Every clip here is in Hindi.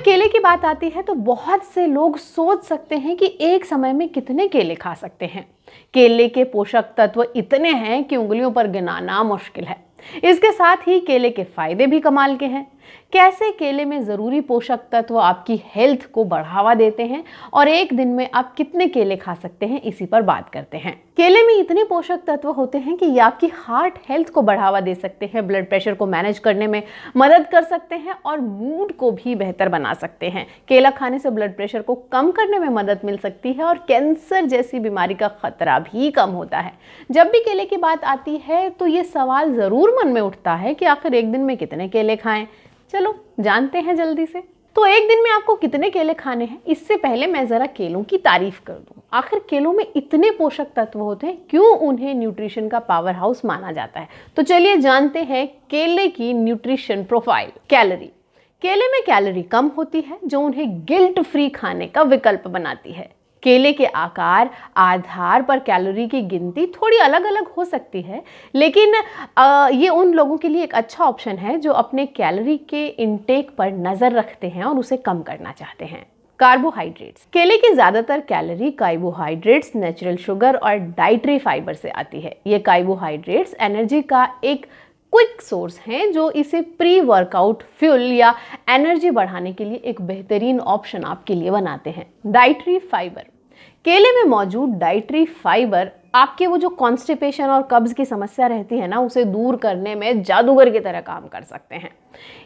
केले की बात आती है तो बहुत से लोग सोच सकते हैं कि एक समय में कितने केले खा सकते हैं। केले के पोषक तत्व इतने हैं कि उंगलियों पर गिनाना मुश्किल है। इसके साथ ही केले के फायदे भी कमाल के हैं। कैसे केले में ज़रूरी पोषक तत्व आपकी हेल्थ को बढ़ावा देते हैं और एक दिन में आप कितने केले खा सकते हैं, इसी पर बात करते हैं। केले में इतने पोषक तत्व होते हैं कि ये आपकी हार्ट हेल्थ को बढ़ावा दे सकते हैं, ब्लड प्रेशर को मैनेज करने में मदद कर सकते हैं और मूड को भी बेहतर बना सकते हैं। केला खाने से ब्लड प्रेशर को कम करने में मदद मिल सकती है और कैंसर जैसी बीमारी का खतरा भी कम होता है। जब भी केले की बात आती है तो ये सवाल ज़रूर मन में उठता है कि आखिर एक दिन में कितने केले खाएं। चलो जानते हैं जल्दी से। तो एक दिन में आपको कितने केले खाने हैं, इससे पहले मैं ज़रा केलों की तारीफ कर दूं। आखिर केलों में इतने पोषक तत्व होते हैं, क्यों उन्हें न्यूट्रिशन का पावर हाउस माना जाता है? तो चलिए जानते हैं केले की न्यूट्रिशन प्रोफाइल। कैलोरी। केले में कैलोरी कम होती है जो उन्हें गिल्ट फ्री खाने का विकल्प बनाती है। केले के आकार आधार पर कैलोरी की गिनती थोड़ी अलग अलग हो सकती है, लेकिन ये उन लोगों के लिए एक अच्छा ऑप्शन है जो अपने कैलोरी के इंटेक पर नज़र रखते हैं और उसे कम करना चाहते हैं। कार्बोहाइड्रेट्स। केले की ज़्यादातर कैलोरी कार्बोहाइड्रेट्स, नेचुरल शुगर और डाइटरी फाइबर से आती है। ये कार्बोहाइड्रेट्स एनर्जी का एक क्विक सोर्स हैं जो इसे प्री वर्कआउट फ्यूल या एनर्जी बढ़ाने के लिए एक बेहतरीन ऑप्शन आपके लिए बनाते हैं। Dietary fibre. केले में मौजूद डाइटरी फाइबर आपके वो जो कॉन्स्टिपेशन और कब्ज की समस्या रहती है ना, उसे दूर करने में जादूगर की तरह काम कर सकते हैं।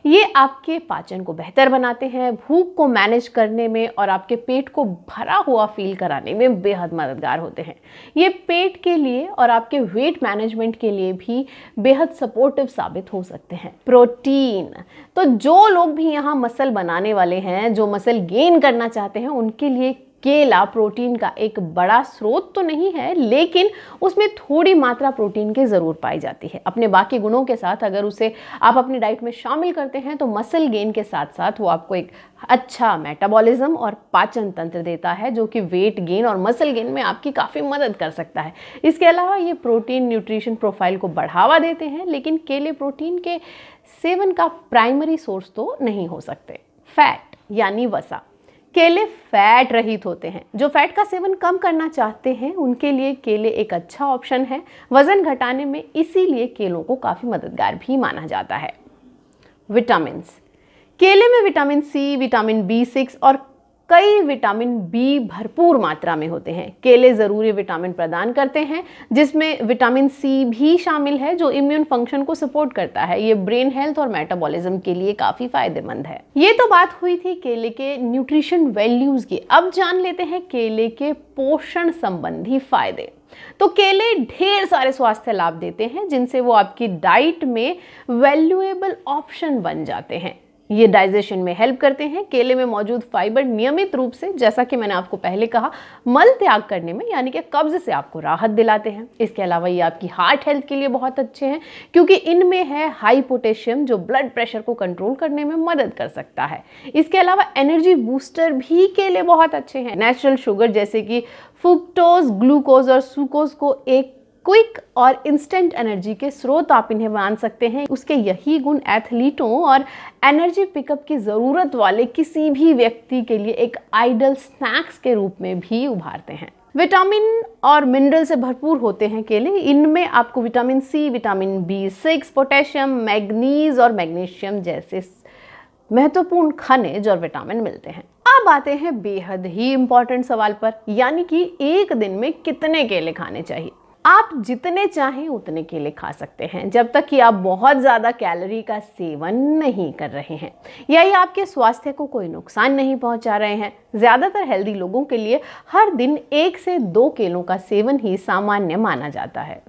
ये आपके पाचन को बेहतर बनाते हैं, भूख को मैनेज करने में और आपके पेट को भरा हुआ फील कराने में बेहद मददगार होते हैं। ये पेट के लिए और आपके वेट मैनेजमेंट के लिए भी बेहद सपोर्टिव साबित हो सकते हैं। प्रोटीन। तो जो लोग भी यहाँ मसल बनाने वाले हैं, जो मसल गेन करना चाहते हैं, उनके लिए केला प्रोटीन का एक बड़ा स्रोत तो नहीं है, लेकिन उसमें थोड़ी मात्रा प्रोटीन की ज़रूर पाई जाती है। अपने बाकी गुणों के साथ अगर उसे आप अपनी डाइट में शामिल करते हैं तो मसल गेन के साथ साथ वो आपको एक अच्छा मेटाबॉलिज्म और पाचन तंत्र देता है, जो कि वेट गेन और मसल गेन में आपकी काफ़ी मदद कर सकता है। इसके अलावा ये प्रोटीन न्यूट्रिशन प्रोफाइल को बढ़ावा देते हैं, लेकिन केले प्रोटीन के सेवन का प्राइमरी सोर्स तो नहीं हो सकते। फैट यानी वसा। केले फैट रहित होते हैं। जो फैट का सेवन कम करना चाहते हैं उनके लिए केले एक अच्छा ऑप्शन है वजन घटाने में, इसीलिए केलों को काफ़ी मददगार भी माना जाता है। विटामिन्स। केले में विटामिन सी, विटामिन B6 और कई विटामिन बी भरपूर मात्रा में होते हैं। केले ज़रूरी विटामिन प्रदान करते हैं, जिसमें विटामिन सी भी शामिल है जो इम्यून फंक्शन को सपोर्ट करता है। ये ब्रेन हेल्थ और मेटाबॉलिज्म के लिए काफ़ी फायदेमंद है। ये तो बात हुई थी केले के न्यूट्रिशन वैल्यूज़ की। अब जान लेते हैं केले के पोषण संबंधी फायदे। तो केले ढेर सारे स्वास्थ्य लाभ देते हैं, जिनसे वो आपकी डाइट में वैल्यूएबल ऑप्शन बन जाते हैं। ये डाइजेशन में हेल्प करते हैं। केले में मौजूद फाइबर नियमित रूप से, जैसा कि मैंने आपको पहले कहा, मल त्याग करने में यानी कि कब्ज से आपको राहत दिलाते हैं। इसके अलावा ये आपकी हार्ट हेल्थ के लिए बहुत अच्छे हैं, क्योंकि इनमें है हाई पोटेशियम जो ब्लड प्रेशर को कंट्रोल करने में मदद कर सकता है। इसके अलावा एनर्जी बूस्टर भी केले बहुत अच्छे हैं। नेचुरल शुगर जैसे कि फ्रुक्टोज, ग्लूकोज और सुक्रोज को एक क्विक और इंस्टेंट एनर्जी के स्रोत आप इन्हें मान सकते हैं। उसके यही गुण एथलीटों और एनर्जी पिकअप की ज़रूरत वाले किसी भी व्यक्ति के लिए एक आइडल स्नैक्स के रूप में भी उभारते हैं। विटामिन और मिनरल से भरपूर होते हैं केले। इनमें आपको vitamin C, vitamin B6, potassium, manganese और मैग्नीशियम जैसे महत्वपूर्ण खनिज और विटामिन मिलते हैं। अब आते हैं बेहद ही इंपॉर्टेंट सवाल पर, यानी कि एक दिन में कितने केले खाने चाहिए। आप जितने चाहें उतने केले खा सकते हैं, जब तक कि आप बहुत ज़्यादा कैलोरी का सेवन नहीं कर रहे हैं या ये आपके स्वास्थ्य को कोई नुकसान नहीं पहुंचा रहे हैं। ज़्यादातर हेल्दी लोगों के लिए हर दिन 1 से 2 केलों का सेवन ही सामान्य माना जाता है।